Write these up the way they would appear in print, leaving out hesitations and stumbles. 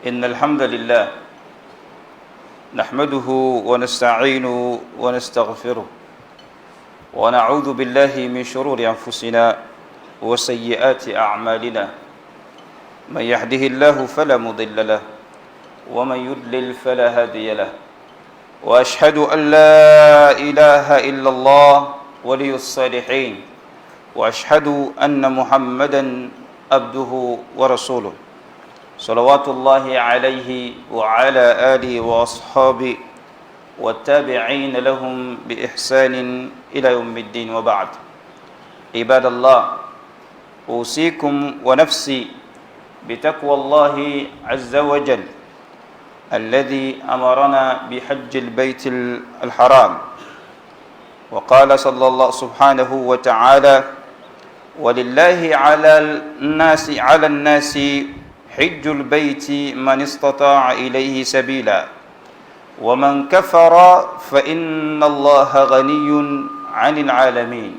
إن الحمد لله نحمده ونستعينه ونستغفره ونعوذ بالله من شرور أنفسنا وسيئات أعمالنا من يهده الله فلا مضل له ومن يضلل فلا هادي له وأشهد أن لا إله إلا الله ولي الصالحين وأشهد أن محمدا عبده ورسوله صلوات الله عليه وعلى آله وأصحابه والتابعين لهم بإحسان إلى يوم الدين وبعد عباد الله أوصيكم ونفسي بتقوى الله عز وجل الذي أمرنا بحج البيت الحرام وقال صلى الله سبحانه وتعالى ولله على الناس حج البيت من استطاع إليه سبيلا ومن كفر فإن الله غني عن العالمين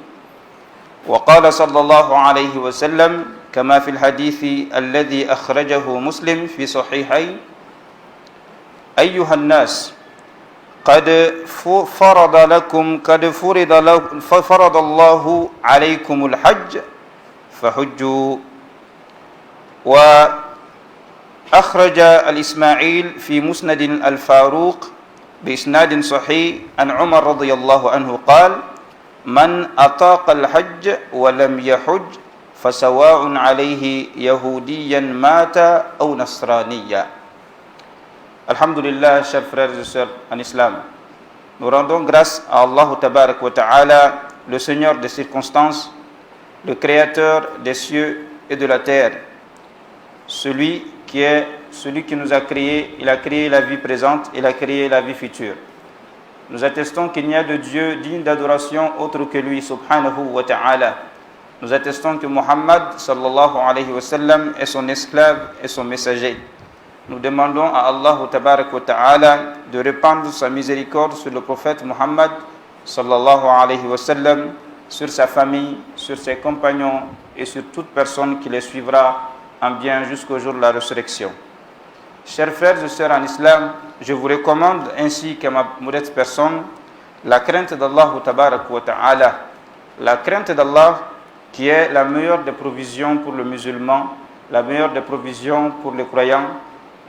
وقال صلى الله عليه وسلم كما في الحديث الذي أخرجه مسلم في صحيحين أيها الناس قد فرض الله عليكم الحج فحجوا وأخرج الإسماعيل في مسند الفاروق بإسناد صحيح عن عمر رضي الله عنه قال من أطاق الحج ولم يحج فسواء عليه يهوديا مات أو نصرانيا. Alhamdulillah, chers frères et sœurs en islam, nous rendons grâce à Allah Tabarak wa Ta'ala, le Seigneur des circonstances, le Créateur des cieux et de la terre, celui qui nous a créé. Il a créé la vie présente, il a créé la vie future. Nous attestons qu'il n'y a de Dieu digne d'adoration autre que lui, subhanahu wa ta'ala. Nous attestons que Muhammad sallallahu alayhi wa sallam est son esclave et son messager. Nous demandons à Allah tabarak wa ta'ala de répandre sa miséricorde sur le prophète Muhammad sallallahu alayhi wa sallam, sur sa famille, sur ses compagnons et sur toute personne qui les suivra en bien jusqu'au jour de la résurrection. Chers frères et sœurs en islam, je vous recommande ainsi qu'à ma modeste personne la crainte d'Allah tabarak wa ta'ala, la crainte d'Allah qui est la meilleure des provisions pour le musulman, la meilleure des provisions pour les croyants,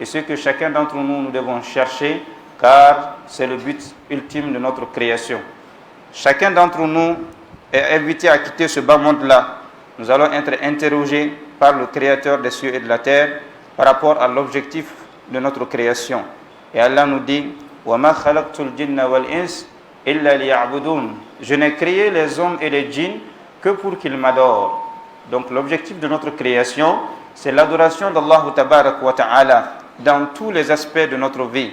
et ce que chacun d'entre nous devons chercher, car c'est le but ultime de notre création. Chacun d'entre nous est invité à quitter ce bas monde-là. Nous allons être interrogés par le Créateur des cieux et de la terre par rapport à l'objectif de notre création. Et Allah nous dit وَمَا خَلَقْتُ الْجِنَّ وَالْإِنسِ إِلَّا لِيَعْبُدُونَ. Je n'ai créé les hommes et les djinns que pour qu'ils m'adorent. Donc l'objectif de notre création, c'est l'adoration d'Allah Tabarak wa Ta'ala dans tous les aspects de notre vie.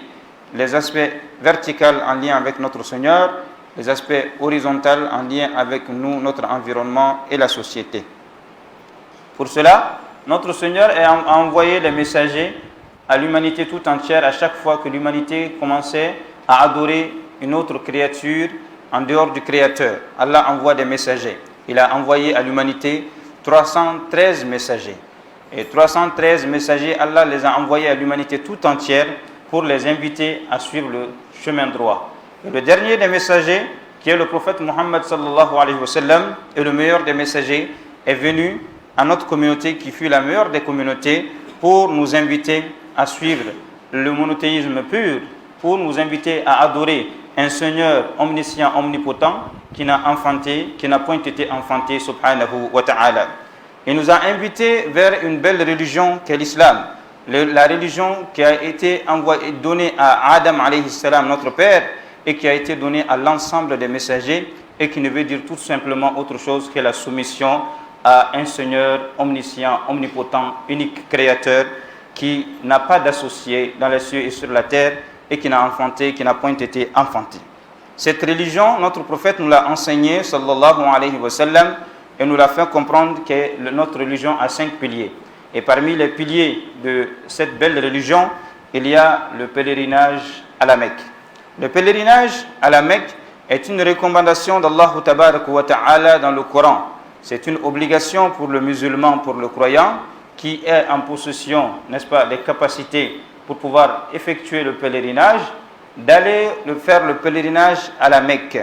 Les aspects verticaux en lien avec notre Seigneur, les aspects horizontaux en lien avec nous, notre environnement et la société. Pour cela, notre Seigneur a envoyé les messagers à l'humanité tout entière à chaque fois que l'humanité commençait à adorer une autre créature en dehors du Créateur. Allah envoie des messagers. Il a envoyé à l'humanité 313 messagers. Et 313 messagers, Allah les a envoyés à l'humanité tout entière pour les inviter à suivre le chemin droit. Et le dernier des messagers, qui est le prophète Muhammad sallallahu alayhi wa sallam, et le meilleur des messagers, est venu à notre communauté qui fut la meilleure des communautés pour nous inviter à suivre le monothéisme pur, pour nous inviter à adorer un Seigneur omniscient, omnipotent, qui n'a point été enfanté, subhanahu wa ta'ala. Il nous a invités vers une belle religion qu'est l'islam, la religion qui a été donnée à Adam alayhi salam, notre père, et qui a été donnée à l'ensemble des messagers, et qui ne veut dire tout simplement autre chose que la soumission à un Seigneur omniscient, omnipotent, unique créateur, qui n'a pas d'associé dans les cieux et sur la terre, et qui n'a point été enfanté. Cette religion, notre prophète nous l'a enseignée, sallallahu alayhi wa sallam, et nous l'a fait comprendre que notre religion a 5 piliers. Et parmi les piliers de cette belle religion, il y a le pèlerinage à la Mecque. Le pèlerinage à la Mecque est une recommandation d'Allah Tabarak wa Ta'ala dans le Coran. C'est une obligation pour le musulman, pour le croyant, qui est en possession, n'est-ce pas, des capacités pour pouvoir effectuer le pèlerinage, d'aller faire le pèlerinage à la Mecque.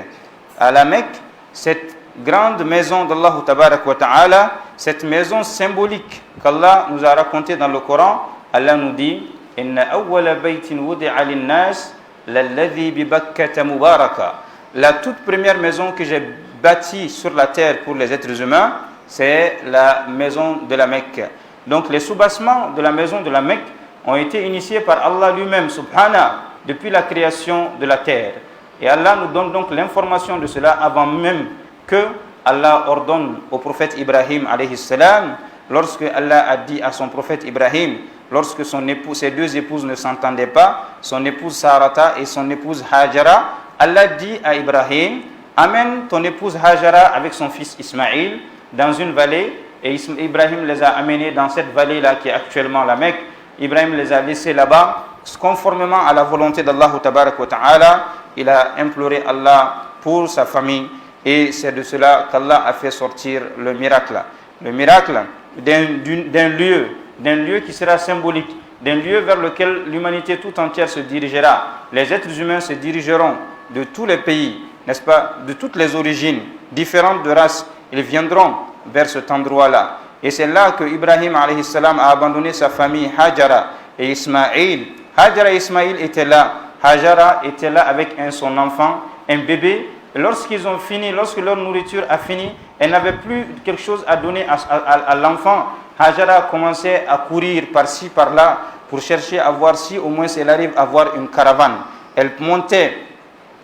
À la Mecque, cette grande maison d'Allah Tabarak wa Ta'ala, cette maison symbolique qu'Allah nous a raconté dans le Coran, Allah nous dit Inna awwala baytin wudi'a lin-nas lalladhi bi Bakkata mubaraka. La toute première maison que j'ai bâtie sur la terre pour les êtres humains, c'est la maison de la Mecque. Donc les soubassements de la maison de la Mecque ont été initiés par Allah lui-même, subhanahu, depuis la création de la terre. Et Allah nous donne donc l'information de cela avant même que Allah ordonne au prophète Ibrahim alayhi salam, lorsque Allah a dit à son prophète Ibrahim, lorsque ses deux épouses ne s'entendaient pas, son épouse Sarata et son épouse Hajara, Allah dit à Ibrahim, amène ton épouse Hajara avec son fils Ismaïl dans une vallée, et Ibrahim les a amenés dans cette vallée-là qui est actuellement la Mecque. Ibrahim les a laissés là-bas, conformément à la volonté d'Allah Tabarak wa Ta'ala. Il a imploré Allah pour sa famille, et c'est de cela qu'Allah a fait sortir le miracle. Le miracle d'un lieu qui sera symbolique, d'un lieu vers lequel l'humanité tout entière se dirigera. Les êtres humains se dirigeront de tous les pays, n'est-ce pas, de toutes les origines, différentes de races, ils viendront vers cet endroit-là. Et c'est là que Ibrahim alayhi salam a abandonné sa famille Hajara et Ismaïl. Hajara et Ismaïl étaient là. Hajara était là avec son enfant, un bébé. Et lorsqu'ils ont fini, lorsque leur nourriture a fini, elle n'avait plus quelque chose à donner à l'enfant. Hajara commençait à courir par-ci, par-là, pour chercher à voir si au moins elle arrive à voir une caravane. Elle montait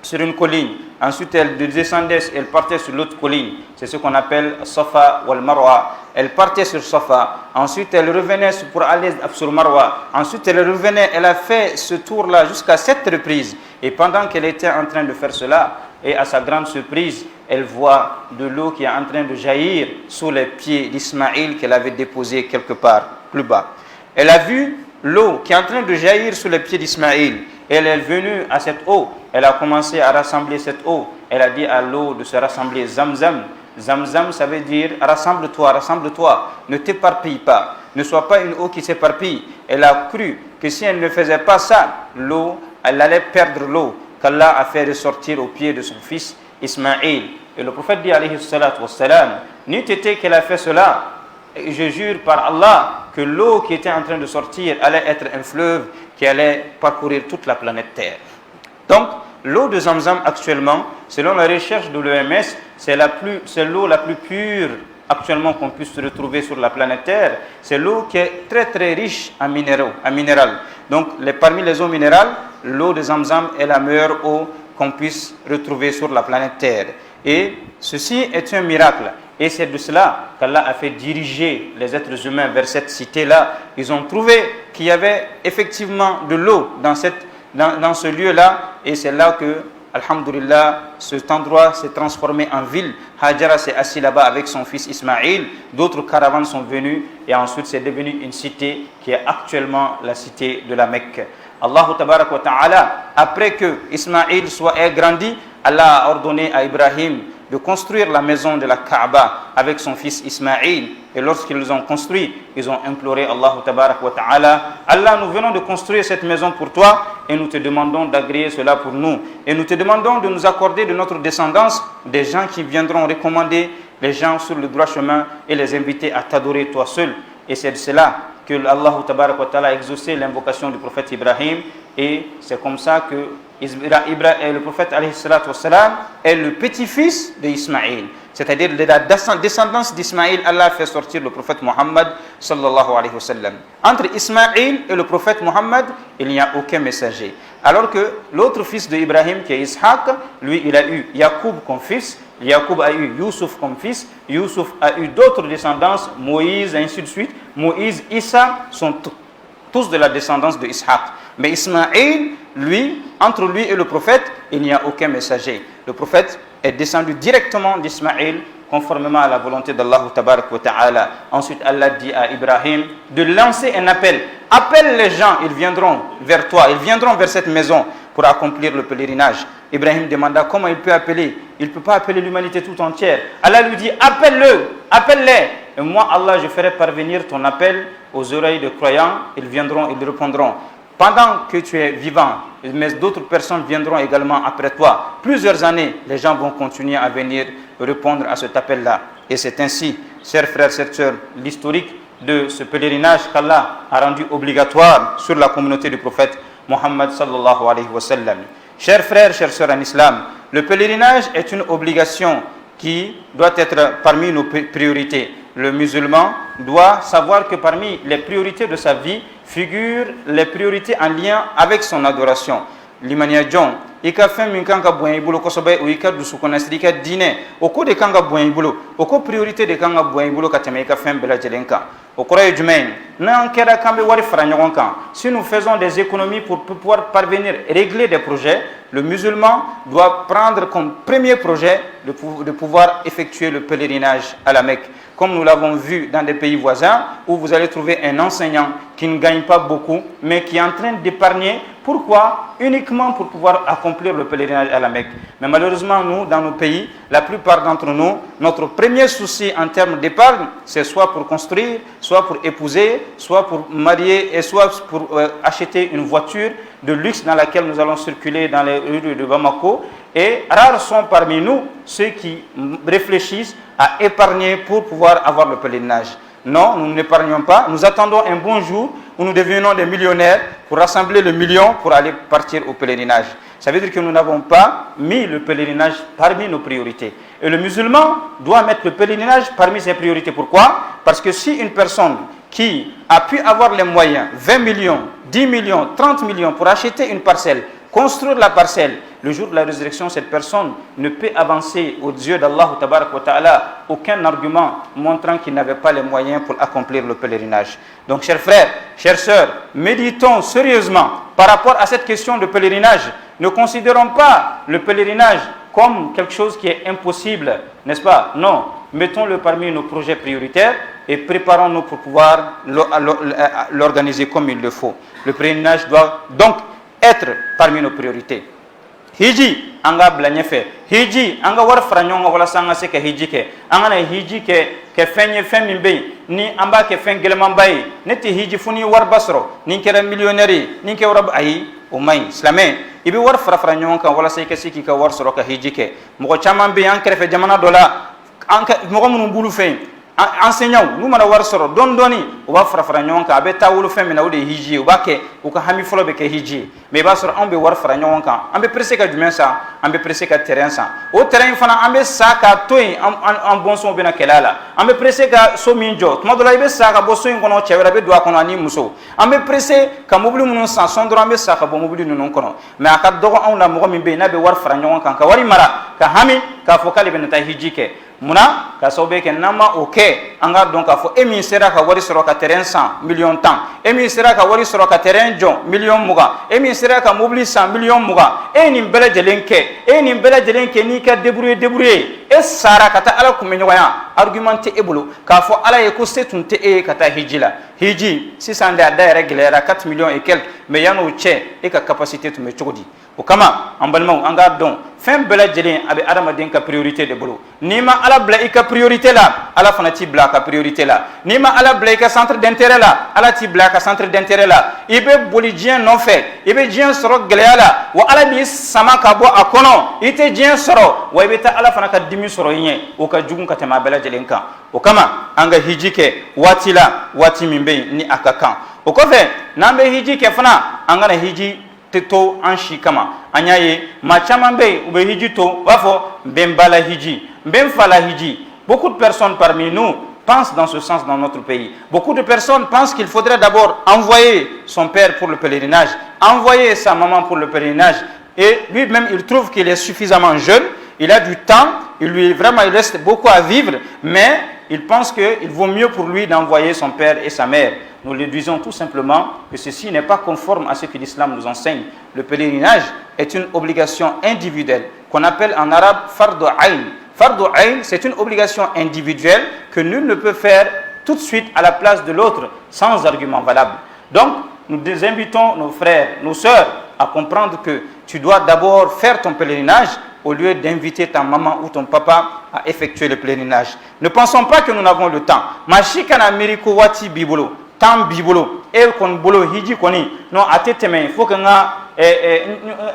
sur une colline, ensuite elle descendait, elle partait sur l'autre colline. C'est ce qu'on appelle Safa wal Marwa. Elle partait sur Safa, ensuite elle revenait pour aller sur Marwa, ensuite elle revenait, elle a fait ce tour-là jusqu'à 7 reprises. Et pendant qu'elle était en train de faire cela, et à sa grande surprise, elle voit de l'eau qui est en train de jaillir sous les pieds d'Ismaïl qu'elle avait déposé quelque part plus bas. Elle a vu l'eau qui est en train de jaillir sous les pieds d'Ismaïl. Elle est venue à cette eau, elle a commencé à rassembler cette eau. Elle a dit à l'eau de se rassembler. Zamzam, Zamzam, ça veut dire rassemble-toi, rassemble-toi, ne t'éparpille pas, ne sois pas une eau qui s'éparpille. Elle a cru que si elle ne faisait pas ça, l'eau, elle allait perdre l'eau qu'Allah a fait ressortir au pied de son fils Ismaïl. Et le prophète dit alayhi salatu wassalam, n'eût été qu'elle a fait cela, je jure par Allah que l'eau qui était en train de sortir allait être un fleuve qui allait parcourir toute la planète Terre. Donc, l'eau de Zamzam actuellement, selon la recherche de l'OMS, c'est l'eau la plus pure actuellement qu'on puisse retrouver sur la planète Terre. C'est l'eau qui est très très riche en minéral. Donc, parmi les eaux minérales, l'eau de Zamzam est la meilleure eau qu'on puisse retrouver sur la planète Terre. Et ceci est un miracle. Et c'est de cela qu'Allah a fait diriger les êtres humains vers cette cité-là. Ils ont trouvé qu'il y avait effectivement de l'eau dans ce lieu-là. Et c'est là que, alhamdulillah, cet endroit s'est transformé en ville. Hajara s'est assis là-bas avec son fils Ismaïl. D'autres caravanes sont venues. Et ensuite, c'est devenu une cité qui est actuellement la cité de la Mecque. Allah Tabarak wa Ta'ala, après que Ismaïl soit grandi, Allah a ordonné à Ibrahim de construire la maison de la Kaaba avec son fils Ismaïl. Et lorsqu'ils ont construit, ils ont imploré Allah Tabarak wa Ta'ala, Allah, nous venons de construire cette maison pour toi et nous te demandons d'agréer cela pour nous. Et nous te demandons de nous accorder de notre descendance des gens qui viendront recommander les gens sur le droit chemin et les inviter à t'adorer toi seul. Et c'est de cela que Allah Tabarak wa Ta'ala a exaucé l'invocation du prophète Ibrahim. Et c'est comme ça que le prophète alayhi salatu wassalam est le petit-fils d'Ismaïl. C'est-à-dire de la descendance d'Ismaïl, Allah a fait sortir le prophète Muhammad sallallahu alayhi wa sallam. Entre Ismaïl et le prophète Muhammad, il n'y a aucun messager. Alors que l'autre fils d'Ibrahim, qui est Ishaq, lui, il a eu Yacoub comme fils, Yacoub a eu Youssouf comme fils, Youssouf a eu d'autres descendances, Moïse, ainsi de suite. Moïse, Issa sont tous de la descendance de Ishaq. Mais Ismaïl, lui, entre lui et le prophète, il n'y a aucun messager. Le prophète est descendu directement d'Ismaïl, conformément à la volonté d'Allah Tabarak wa Ta'ala. Ensuite, Allah dit à Ibrahim de lancer un appel. Appelle les gens, ils viendront vers toi, ils viendront vers cette maison pour accomplir le pèlerinage. Ibrahim demanda comment il peut appeler. Il ne peut pas appeler l'humanité tout entière. Allah lui dit, appelle-les. Et moi, Allah, je ferai parvenir ton appel aux oreilles des croyants. Ils viendront, ils répondront. pendant que tu es vivant, mais d'autres personnes viendront également après toi. Plusieurs années, les gens vont continuer à venir répondre à cet appel-là. Et c'est ainsi, chers frères, chères sœurs, l'historique de ce pèlerinage qu'Allah a rendu obligatoire sur la communauté du prophète Mohammed sallallahu alayhi wa sallam. Chers frères, chères sœurs en islam, le pèlerinage est une obligation qui doit être parmi nos priorités. Le musulman doit savoir que parmi les priorités de sa vie figurent les priorités en lien avec son adoration. Limania John, ika fem min kanga boyen ibulo kosobe o ika dusu konasiri ka dine o ko de kanga boyen ibulo o ko priorité de kanga boyen ibulo ka teme ika fem bela jelenka o kora jumain na kera kambe wari fara nyagon kan. Si nous faisons des économies pour pouvoir parvenir à régler des projets, le musulman doit prendre comme premier projet de pouvoir effectuer le pèlerinage à la Mecque. Comme nous l'avons vu dans des pays voisins, où vous allez trouver un enseignant qui ne gagne pas beaucoup, mais qui est en train d'épargner. Pourquoi? Uniquement pour pouvoir accomplir le pèlerinage à la Mecque. Mais malheureusement, nous, dans nos pays, la plupart d'entre nous, notre premier souci en termes d'épargne, c'est soit pour construire, soit pour épouser, soit pour marier, et soit pour acheter une voiture de luxe dans laquelle nous allons circuler dans les rues de Bamako. Et rares sont parmi nous ceux qui réfléchissent à épargner pour pouvoir avoir le pèlerinage. Non, nous n'épargnons pas. Nous attendons un bon jour où nous devenons des millionnaires pour rassembler le million pour aller partir au pèlerinage. Ça veut dire que nous n'avons pas mis le pèlerinage parmi nos priorités. Et le musulman doit mettre le pèlerinage parmi ses priorités. Pourquoi? Parce que si une personne qui a pu avoir les moyens, 20 millions, 10 millions, 30 millions pour acheter une parcelle, construire la parcelle, le jour de la résurrection, cette personne ne peut avancer aux yeux d'Allah Ta'ala aucun argument montrant qu'il n'avait pas les moyens pour accomplir le pèlerinage. Donc, chers frères, chères sœurs, méditons sérieusement par rapport à cette question de pèlerinage. Ne considérons pas le pèlerinage comme quelque chose qui est impossible, n'est-ce pas? Non, mettons-le parmi nos projets prioritaires et préparons-nous pour pouvoir l'organiser comme il le faut. Le pèlerinage doit donc être parmi nos priorités. Hiji anga blanye fe hiji anga war franyonga wala sanga se ke hiji ke anga na hiji ke fenye femi be ni amba ke fen gelman bay neti hiji funi war basro ni kera millionnaire ni ke warab ay o may islamé ibi war franyonga wala se ke siki ka war soro ka hiji ke mo chaman be an krefe jamana dola anka mo mun bulu fe enseignant nous mana war soro don doni o ba frafra nyonka abe tawulu femina o de hiji o ba ke o ka hami folo be ke hiji me ba soro ambe war fra nyonka ambe presse ka jumen sa ambe presse ka terrain sa o terrain fana ambe saka toy en bon son be na kelala ambe presse ka so minjo tuma do la ibe saka bo so ngono chewera be do akono ani muso ambe presse ka mobili mun sa sondro ambe saka bo mobili non kono me aka dogo on la mo mi be na be war fra nyonka ka wari mara ka hami ka fokali be na ta hiji ke muna ka sobe ke nama oke anga donc ka fo emi sera ka wari soro ka terrain 100 million temps emi sera ka wari soro ka terrain jon million muga emi sera ka mobili 100 million muga e ni bele jelenke ni ka débrouiller e sara kata ala ko menyoya argumenté ebulu ka fo ala e ko setunte e kata hijila hiji 600 da règle 4 millions et quelques mais yano che e ka capacité to me chogodi o kama ambalma anga don fem bela jelen abe adama den ka priorité de bolo nima ala bla ika priorité la ala fanati bla ka priorité la nima ala bla ika centre d'intérêt la ala ti bla ka centre d'intérêt la ibe bolidien non fait ibe dien soro geleala wa ala bi sama ka bo akono ite dien soro wa ibe ta ala fanaka dimi soro yin o ka jugun ka tema bela jelen kan o kama anga hijike wati mimbe ni akakan o ko fe nambe hijike fana anga na hiji to anshi kama anyaye machamambe ube hiji to wafo mbembala hiji mbemfala hiji. Beaucoup de personnes parmi nous pensent dans ce sens dans notre pays. Beaucoup de personnes pensent qu'il faudrait d'abord envoyer son père pour le pèlerinage, envoyer sa maman pour le pèlerinage, et lui-même il trouve qu'il est suffisamment jeune, il a du temps, il reste beaucoup à vivre, mais il pense qu'il vaut mieux pour lui d'envoyer son père et sa mère. Nous le disons tout simplement que ceci n'est pas conforme à ce que l'islam nous enseigne. Le pèlerinage est une obligation individuelle qu'on appelle en arabe fardu ayn. Fardu ayn, c'est une obligation individuelle que nul ne peut faire tout de suite à la place de l'autre sans argument valable. Donc, nous invitons nos frères, nos sœurs à comprendre que tu dois d'abord faire ton pèlerinage au lieu d'inviter ta maman ou ton papa à effectuer le pèlerinage. Ne pensons pas que nous n'avons le temps. Mashikana miriko wati bibolo. temps bibolo et kon bolo hiji koni non ateteme faut que nga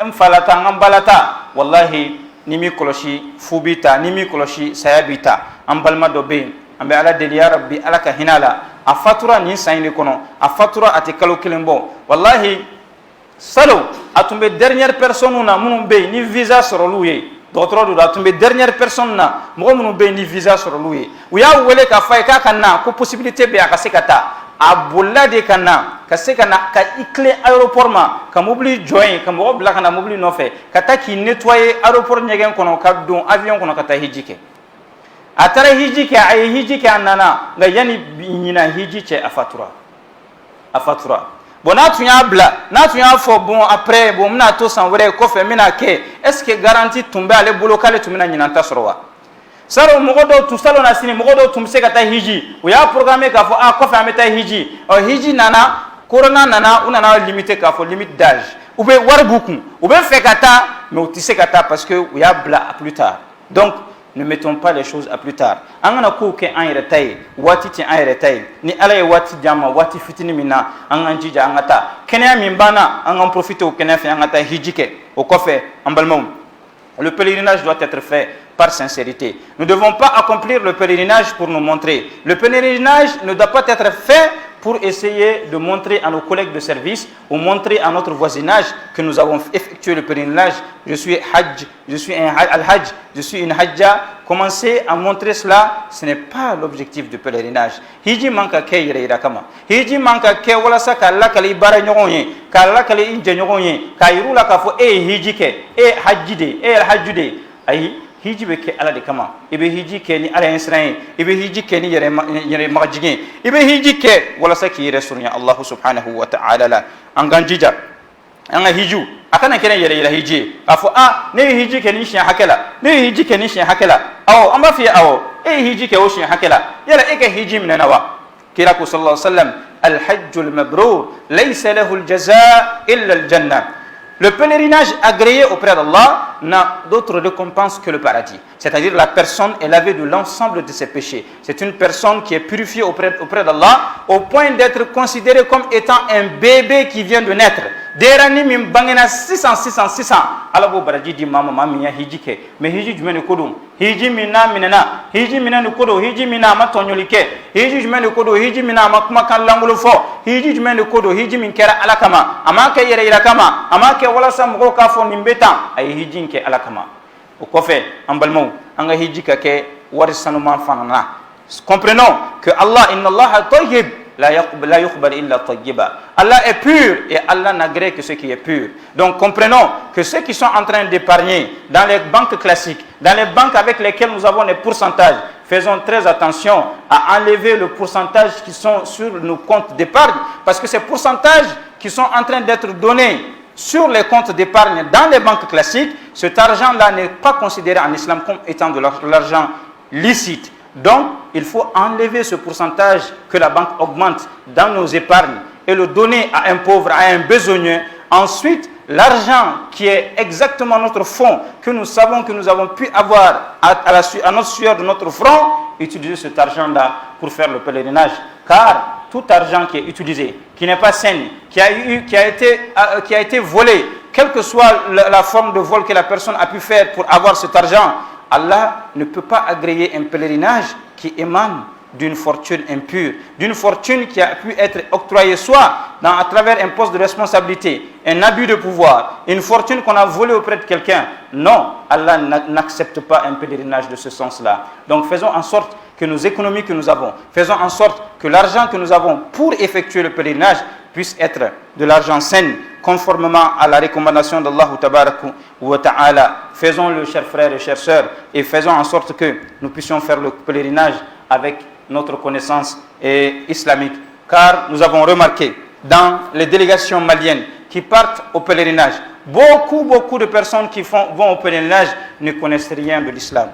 mfalata ngambalata wallahi nimi koloshi fubita nimi koloshi sayabita ambalma dobe ambe ala deli ya rabbi ala ka hinala afatura ni sayni kono afatura atikalo kilembo wallahi salo atumbe dernière personne na munum be ni visa soroluye docteur do atumbe dernière personne na mo munum be ni visa soroluye uya wele ka fay ka kanna ko possibilité be aka sekata abulla de kana ka sekana ka ikle aéroport ma ka mobili join ka mo bla kana mobili no fe ka ta ki nettoyer aéroport nyegen kono ka don avion kono ka ta hijike atara hijike ay hijike anana nga yani nyina hijiche afatura bon na tunya fo bon après bon na to san wure ko fe mina ke est-ce que garantie tumbe ale bolo kale tumina nyina ta sorwa saro mogodo tu salo na sini mogodo tumse kata hiji o ya programmer ka fo ko fe ameta hiji o hiji nana corona nana unana limité ka fo limite d'âge ou be war beaucoup ou be fe kata mais o tisse kata parce que o ya bla plus tard. Donc ne mettons pas les choses à plus tard. Angana ko ke an retay wati ti an retay ni ala wati jama wati fitini mina angan jija angata kenya mimbana angan profiter au kenya fe angata hijike au kofe ambalmom. Le pèlerinage doit être fait par sincérité. Nous ne devons pas accomplir le pèlerinage pour nous montrer. Le pèlerinage ne doit pas être fait pour essayer de montrer à nos collègues de service ou montrer à notre voisinage que nous avons effectué le pèlerinage. Je suis hajj, je suis un al-hajj, je suis une hajja. Commencer à montrer cela, ce n'est pas l'objectif du pèlerinage. Hiji manka ke yira kama. Hiji manka ke wala sa kala kali bara nyogonye, kala kali inje nyogonye, kairula ka fo hiji ke, hajjide, al-hajjude. Ay hiji be ke ala de kama. Ibe hiji ke ni ala insrain, ibe hiji ke ni yere magajige, ibe hiji ke wala sa ki resurnya Allah subhanahu wa ta'ala la anganjija. Anga hiju akana kene yere hiji afo ne hiji ke ni shin hakela ne hiji ke ni shin hakela aw amba fi aw hiji ke o shin hakela yala eke hiji minanawa kira ku sallallahu alaihi wasallam al hajj al mabrur laysa lahu al jazaa illa al jannah. Le pèlerinage agréé auprès d'Allah n'a d'autre récompense que le paradis. C'est-à-dire la personne est lavée de l'ensemble de ses péchés. C'est une personne qui est purifiée auprès d'Allah au point d'être considérée comme étant un bébé qui vient de naître. Derani min bangena 600 alabo baraji di mama mamiya hijike me hiji jumene kodum hiji minna hiji minana kodo hiji mina matonyolike hiji jumene kodo hiji mina makuma kallangulo fo hiji jumene kodo hiji min kera alakama amake yere kama amake wala sam go ka fo nimbeta ay hiji nke alakama o kofe ambalmo anga hiji ka ke warisanuma fanana. Comprenons que Allah inna Allah tayyib la yuqbal illa tayyiba. Allah est pur et Allah n'agrée que ce qui est pur. Donc comprenons que ceux qui sont en train d'épargner dans les banques classiques, dans les banques avec lesquelles nous avons des pourcentages, faisons très attention à enlever le pourcentage qui sont sur nos comptes d'épargne, parce que ces pourcentages qui sont en train d'être donnés sur les comptes d'épargne dans les banques classiques, cet argent-là n'est pas considéré en islam comme étant de l'argent licite. Donc, il faut enlever ce pourcentage que la banque augmente dans nos épargnes et le donner à un pauvre, à un besogneux. Ensuite, l'argent qui est exactement notre fonds, que nous savons que nous avons pu avoir à notre sueur de notre front, utiliser cet argent-là pour faire le pèlerinage. Car tout argent qui est utilisé, qui n'est pas sain, qui a été volé, quelle que soit la forme de vol que la personne a pu faire pour avoir cet argent, Allah ne peut pas agréer un pèlerinage qui émane d'une fortune impure, d'une fortune qui a pu être octroyée soit à travers un poste de responsabilité, un abus de pouvoir, une fortune qu'on a volée auprès de quelqu'un. Non, Allah n'accepte pas un pèlerinage de ce sens-là. Donc faisons en sorte que nos économies que nous avons, faisons en sorte que l'argent que nous avons pour effectuer le pèlerinage puisse être de l'argent sain, conformément à la recommandation d'Allah wa ta'ala. Faisons-le, chers frères et chères sœurs, et faisons en sorte que nous puissions faire le pèlerinage avec notre connaissance islamique. Car nous avons remarqué dans les délégations maliennes qui partent au pèlerinage, beaucoup de personnes qui vont au pèlerinage ne connaissent rien de l'islam.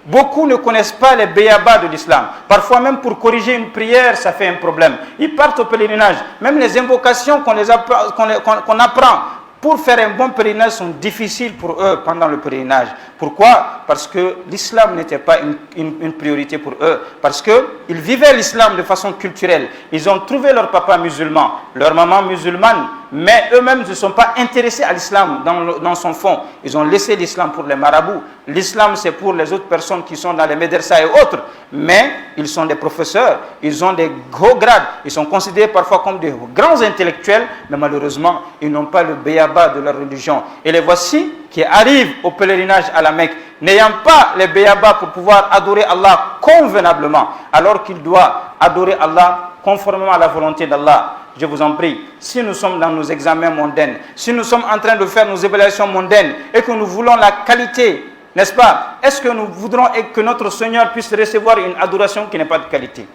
Beaucoup ne connaissent pas les béabas de l'islam. Parfois même pour corriger une prière, ça fait un problème. Ils partent au pèlerinage. Même les invocations qu'on apprend pour faire un bon pèlerinage sont difficiles pour eux pendant le pèlerinage. Pourquoi? Parce que l'islam n'était pas une priorité pour eux. Parce qu'ils vivaient l'islam de façon culturelle. Ils ont trouvé leur papa musulman, leur maman musulmane, mais eux-mêmes ne se sont pas intéressés à l'islam dans son fond. Ils ont laissé l'islam pour les marabouts. L'islam, c'est pour les autres personnes qui sont dans les médersa et autres. Mais ils sont des professeurs, ils ont des gros grades, ils sont considérés parfois comme des grands intellectuels, mais malheureusement, ils n'ont pas le béaba de leur religion. Et les voici qui arrivent au pèlerinage à la Mecque, n'ayant pas les béaba pour pouvoir adorer Allah convenablement, alors qu'il doit adorer Allah conformément à la volonté d'Allah. Je vous en prie, si nous sommes dans nos examens mondains, si nous sommes en train de faire nos évaluations mondaines et que nous voulons la qualité, n'est-ce pas? Est-ce que nous voudrons que notre Seigneur puisse recevoir une adoration qui n'est pas de qualité?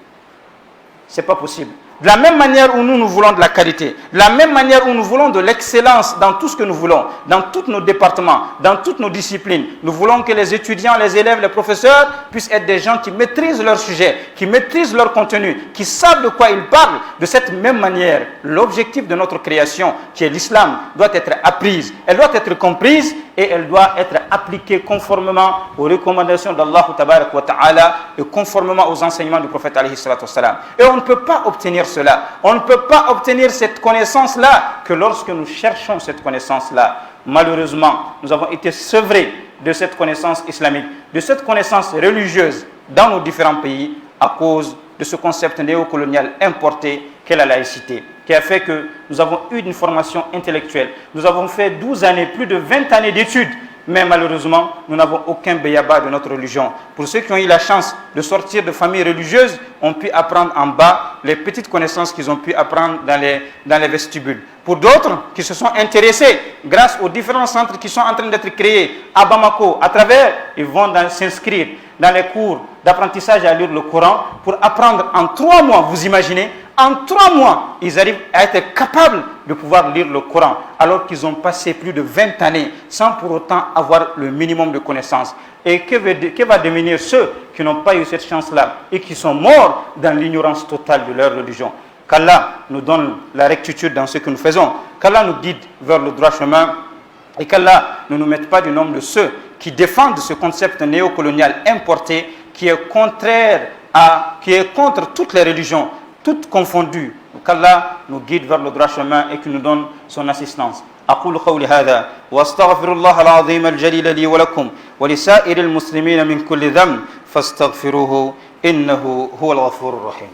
Ce n'est pas possible. De la même manière où nous voulons de la qualité, de la même manière où nous voulons de l'excellence dans tout ce que nous voulons, dans tous nos départements, dans toutes nos disciplines, nous voulons que les étudiants, les élèves, les professeurs puissent être des gens qui maîtrisent leur sujet, qui maîtrisent leur contenu, qui savent de quoi ils parlent. De cette même manière, l'objectif de notre création, qui est l'islam, doit être apprise, elle doit être comprise et elle doit être appliquée conformément aux recommandations d'Allah Tabarak wa Ta'ala et conformément aux enseignements du prophète alayhi salatu wassalam. Et on ne peut pas obtenir cela. On ne peut pas obtenir cette connaissance-là que lorsque nous cherchons cette connaissance-là. Malheureusement, nous avons été sevrés de cette connaissance islamique, de cette connaissance religieuse dans nos différents pays à cause de ce concept néocolonial importé qu'est la laïcité, qui a fait que nous avons eu une formation intellectuelle. Nous avons fait 12 années, plus de 20 années d'études, mais malheureusement, nous n'avons aucun béaba de notre religion. Pour ceux qui ont eu la chance de sortir de familles religieuses, ont pu apprendre en bas les petites connaissances qu'ils ont pu apprendre dans les vestibules. Pour d'autres qui se sont intéressés, grâce aux différents centres qui sont en train d'être créés à Bamako, à travers, ils vont s'inscrire dans les cours d'apprentissage à lire le Coran pour apprendre en 3 mois, vous imaginez, en 3 mois, ils arrivent à être capables de pouvoir lire le Coran, alors qu'ils ont passé plus de 20 années sans pour autant avoir le minimum de connaissances. Et que va devenir ceux qui n'ont pas eu cette chance-là et qui sont morts dans l'ignorance totale de leur religion? Qu'Allah nous donne la rectitude dans ce que nous faisons, qu'Allah nous guide vers le droit chemin et qu'Allah ne nous mette pas du nombre de ceux qui défendent ce concept néocolonial importé qui est contre toutes les religions, toutes confondues. Qu'Allah nous guide vers le droit chemin et qu'il nous donne son assistance. أقول قولي هذا وأستغفر الله العظيم الجليل لي ولكم ولسائر المسلمين من كل ذنب فاستغفروه إنه هو الغفور الرحيم.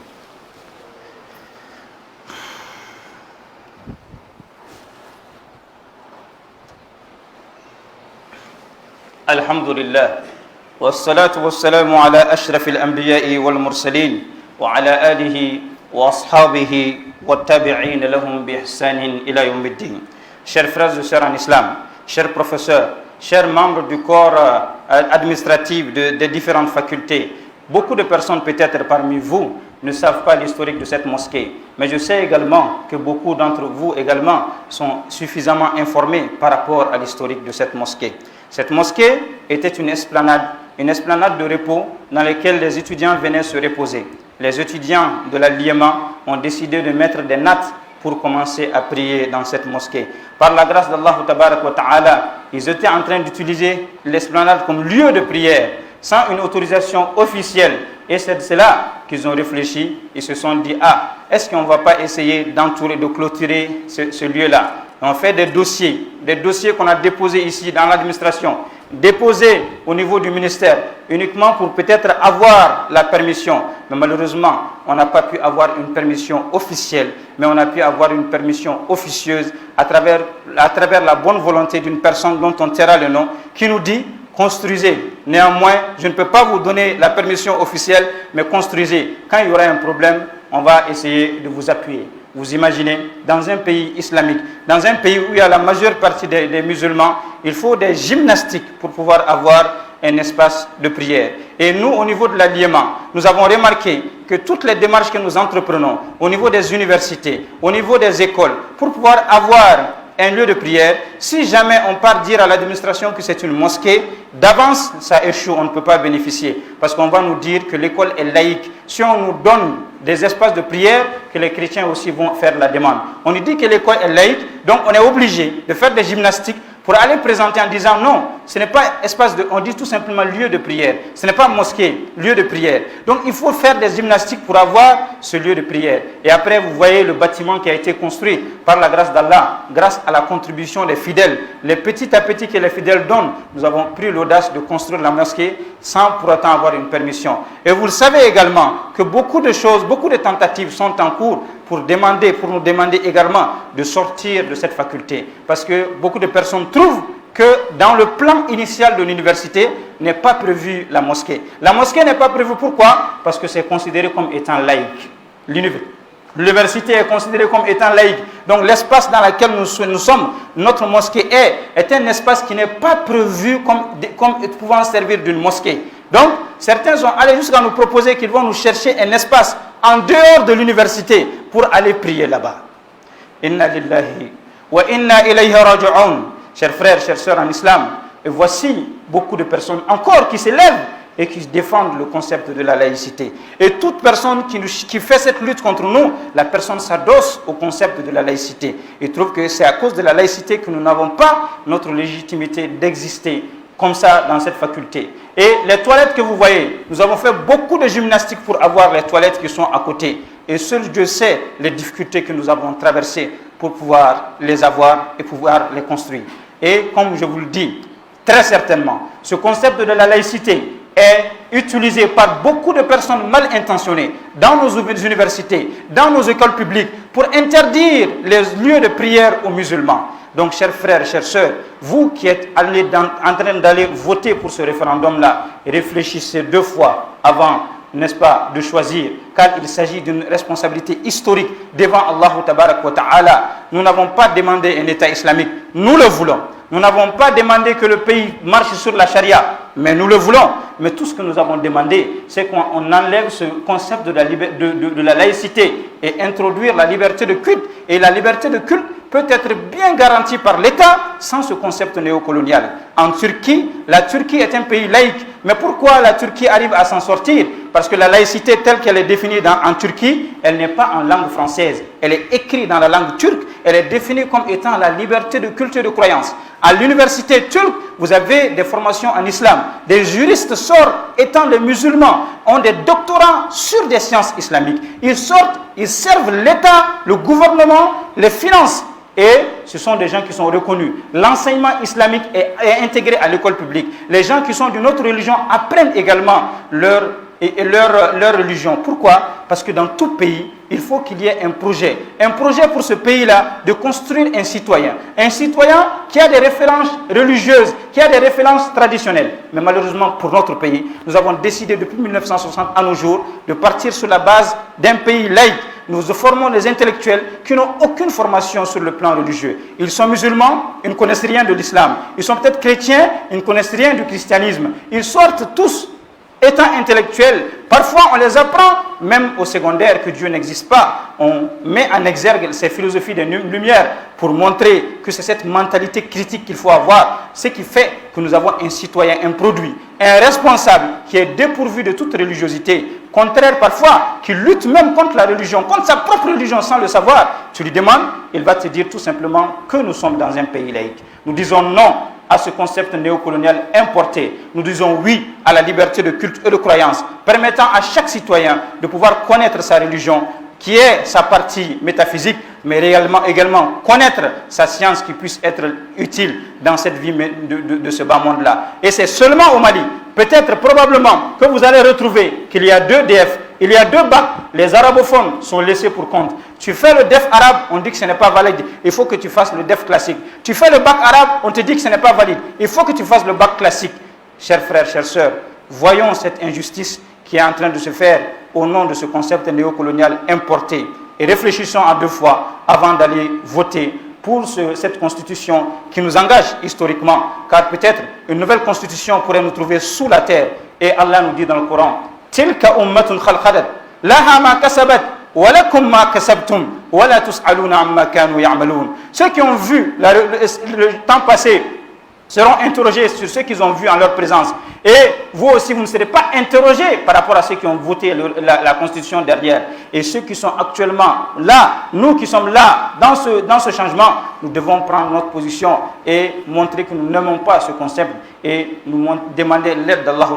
الحمد لله والصلاة والسلام على أشرف الأنبياء والمرسلين وعلى آله وأصحابه والتابعين لهم بإحسان إلى يوم الدين. Chers frères et sœurs en islam, chers professeurs, chers membres du corps administratif des différentes facultés, beaucoup de personnes peut-être parmi vous ne savent pas l'historique de cette mosquée. Mais je sais également que beaucoup d'entre vous également sont suffisamment informés par rapport à l'historique de cette mosquée. Cette mosquée était une esplanade de repos dans laquelle les étudiants venaient se reposer. Les étudiants de la Liema ont décidé de mettre des nattes pour commencer à prier dans cette mosquée. Par la grâce d'Allah Tabarak wa Ta'ala, ils étaient en train d'utiliser l'esplanade comme lieu de prière, sans une autorisation officielle. Et c'est là qu'ils ont réfléchi, ils se sont dit, est-ce qu'on ne va pas essayer d'entourer, de clôturer ce lieu-là? On fait des dossiers qu'on a déposés ici dans l'administration, déposés au niveau du ministère, uniquement pour peut-être avoir la permission. Mais malheureusement, on n'a pas pu avoir une permission officielle, mais on a pu avoir une permission officieuse à travers la bonne volonté d'une personne dont on taira le nom, qui nous dit, construisez. Néanmoins, je ne peux pas vous donner la permission officielle, mais construisez. Quand il y aura un problème, on va essayer de vous appuyer. Vous imaginez, dans un pays islamique, dans un pays où il y a la majeure partie des musulmans, il faut des gymnastiques pour pouvoir avoir un espace de prière. Et nous, au niveau de la Liema, nous avons remarqué que toutes les démarches que nous entreprenons, au niveau des universités, au niveau des écoles, pour pouvoir avoir un lieu de prière, si jamais on part dire à l'administration que c'est une mosquée, d'avance, ça échoue, on ne peut pas bénéficier. Parce qu'on va nous dire que l'école est laïque. Si on nous donne des espaces de prière que les chrétiens aussi vont faire la demande. On nous dit que l'école est laïque, donc on est obligé de faire des gymnastiques pour aller présenter en disant non, ce n'est pas espace de... On dit tout simplement lieu de prière. Ce n'est pas mosquée, lieu de prière. Donc il faut faire des gymnastiques pour avoir ce lieu de prière. Et après, vous voyez le bâtiment qui a été construit par la grâce d'Allah, grâce à la contribution des fidèles. Les petit à petit que les fidèles donnent, nous avons pris l'audace de construire la mosquée sans pour autant avoir une permission. Et vous le savez également que beaucoup de choses, beaucoup de tentatives sont en cours pour nous demander également de sortir de cette faculté. Parce que beaucoup de personnes trouvent que dans le plan initial de l'université n'est pas prévu la mosquée. La mosquée n'est pas prévue, pourquoi? Parce que c'est considéré comme étant laïque. L'université est considérée comme étant laïque. Donc l'espace dans lequel nous sommes, notre mosquée est un espace qui n'est pas prévu comme pouvant servir d'une mosquée. Donc certains sont allés jusqu'à nous proposer qu'ils vont nous chercher un espace en dehors de l'université pour aller prier là-bas. Inna lillahi wa inna ilayhi raji'un. Chers frères, chères sœurs en islam, et voici beaucoup de personnes encore qui s'élèvent et qui défendent le concept de la laïcité. Et toute personne qui fait cette lutte contre nous, la personne s'adosse au concept de la laïcité. Et trouve que c'est à cause de la laïcité que nous n'avons pas notre légitimité d'exister comme ça dans cette faculté. Et les toilettes que vous voyez, nous avons fait beaucoup de gymnastique pour avoir les toilettes qui sont à côté. Et seul Dieu sait les difficultés que nous avons traversées pour pouvoir les avoir et pouvoir les construire. Et comme je vous le dis, très certainement, ce concept de la laïcité est utilisé par beaucoup de personnes mal intentionnées dans nos universités, dans nos écoles publiques, pour interdire les lieux de prière aux musulmans. Donc, chers frères, chères sœurs, vous qui êtes en train d'aller voter pour ce référendum-là, réfléchissez 2 fois avant, n'est-ce pas, de choisir, car il s'agit d'une responsabilité historique devant Allah Tabarak wa Ta'ala. Nous n'avons pas demandé un État islamique, nous le voulons. Nous n'avons pas demandé que le pays marche sur la charia, mais nous le voulons. Mais tout ce que nous avons demandé, c'est qu'on enlève ce concept de la laïcité et introduire la liberté de culte. Et la liberté de culte peut être bien garantie par l'État sans ce concept néocolonial. En Turquie, la Turquie est un pays laïque. Mais pourquoi la Turquie arrive à s'en sortir? Parce que la laïcité telle qu'elle est définie en Turquie, elle n'est pas en langue française. Elle est écrite dans la langue turque. Elle est définie comme étant la liberté de culte et de croyance. À l'université turque, vous avez des formations en islam. Des juristes sortent, étant des musulmans, ont des doctorats sur des sciences islamiques. Ils sortent, ils servent l'État, le gouvernement, les finances. Et ce sont des gens qui sont reconnus. L'enseignement islamique est intégré à l'école publique. Les gens qui sont d'une autre religion apprennent également leur religion. Pourquoi? Parce que dans tout pays, il faut qu'il y ait un projet pour ce pays-là de construire un citoyen qui a des références religieuses, qui a des références traditionnelles. Mais malheureusement pour notre pays, nous avons décidé depuis 1960 à nos jours de partir sur la base d'un pays laïque. Nous formons des intellectuels qui n'ont aucune formation sur le plan religieux. Ils sont musulmans, ils ne connaissent rien de l'islam. Ils sont peut-être chrétiens, ils ne connaissent rien du christianisme. Ils sortent tous étant intellectuels. Parfois, on les apprend, même au secondaire, que Dieu n'existe pas. On met en exergue ces philosophies des Lumières pour montrer que c'est cette mentalité critique qu'il faut avoir. Ce qui fait que nous avons un citoyen, un produit, un responsable qui est dépourvu de toute religiosité, contraire parfois, qui lutte même contre la religion, contre sa propre religion sans le savoir. Tu lui demandes, il va te dire tout simplement que nous sommes dans un pays laïque. Nous disons non à ce concept néocolonial importé. Nous disons oui à la liberté de culte et de croyance, permettant à chaque citoyen de pouvoir connaître sa religion, qui est sa partie métaphysique, mais également connaître sa science qui puisse être utile dans cette vie de ce bas monde-là. Et c'est seulement au Mali, peut-être probablement, que vous allez retrouver qu'il y a 2 DF, il y a 2 bacs, les arabophones sont laissés pour compte. Tu fais le DEF arabe, on dit que ce n'est pas valide, il faut que tu fasses le DEF classique. Tu fais le bac arabe, on te dit que ce n'est pas valide, il faut que tu fasses le bac classique. Chers frères, chères sœurs, voyons cette injustice qui est en train de se faire au nom de ce concept néocolonial importé. Et réfléchissons à 2 fois avant d'aller voter pour cette constitution qui nous engage historiquement. Car peut-être une nouvelle constitution pourrait nous trouver sous la terre. Et Allah nous dit dans le Coran, « Tilka ummatun khalqadat, laha ma kasabat, wa lakum ma kasabtum, wa la tus'aluna amma kanu ya'malun » Ceux qui ont vu le temps passé seront interrogés sur ce qu'ils ont vu en leur présence. Et vous aussi, vous ne serez pas interrogés par rapport à ceux qui ont voté la Constitution derrière. Et ceux qui sont actuellement là, nous qui sommes là, dans ce changement, nous devons prendre notre position et montrer que nous n'aimons pas ce concept et nous demander l'aide d'Allah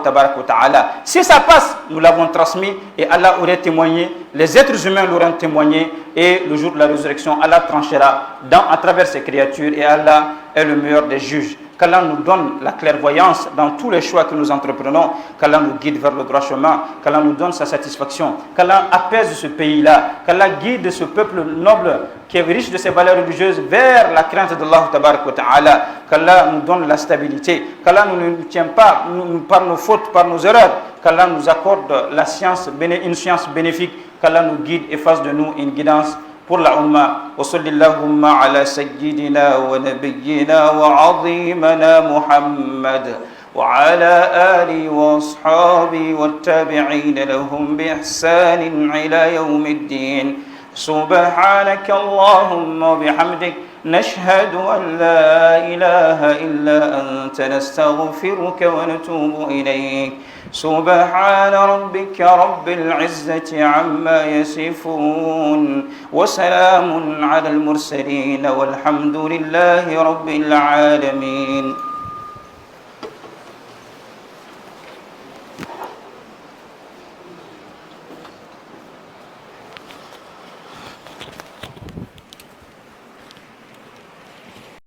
Ta'ala. Si ça passe, nous l'avons transmis et Allah aurait témoigné, les êtres humains l'auront témoigné et le jour de la résurrection, Allah tranchera à travers ses créatures et Allah est le meilleur des juges. Qu'Allah nous donne la clairvoyance dans tous les choix que nous entreprenons, qu'Allah nous guide vers le droit chemin, qu'Allah nous donne sa satisfaction, qu'Allah apaise ce pays-là, qu'Allah guide ce peuple noble qui est riche de ses valeurs religieuses vers la crainte d'Allah Ta'ala, qu'Allah nous donne la stabilité, qu'Allah ne nous tient pas par nos fautes, par nos erreurs, qu'Allah nous accorde une science bénéfique, qu'Allah nous guide et fasse de nous une guidance pour la umma. Wa sallallahu ala sayyidina wa nabiyyina wa azimana Muhammad wa ala alihi wa ashabihi wa tabi'in lahum bi ihsanin ila yawmiddin. Subhanaka Allahumma bihamdik نشهد أن لا إله إلا أنت نستغفرك ونتوب إليك سبحان ربك رب العزة عما يصفون وسلام على المرسلين والحمد لله رب العالمين.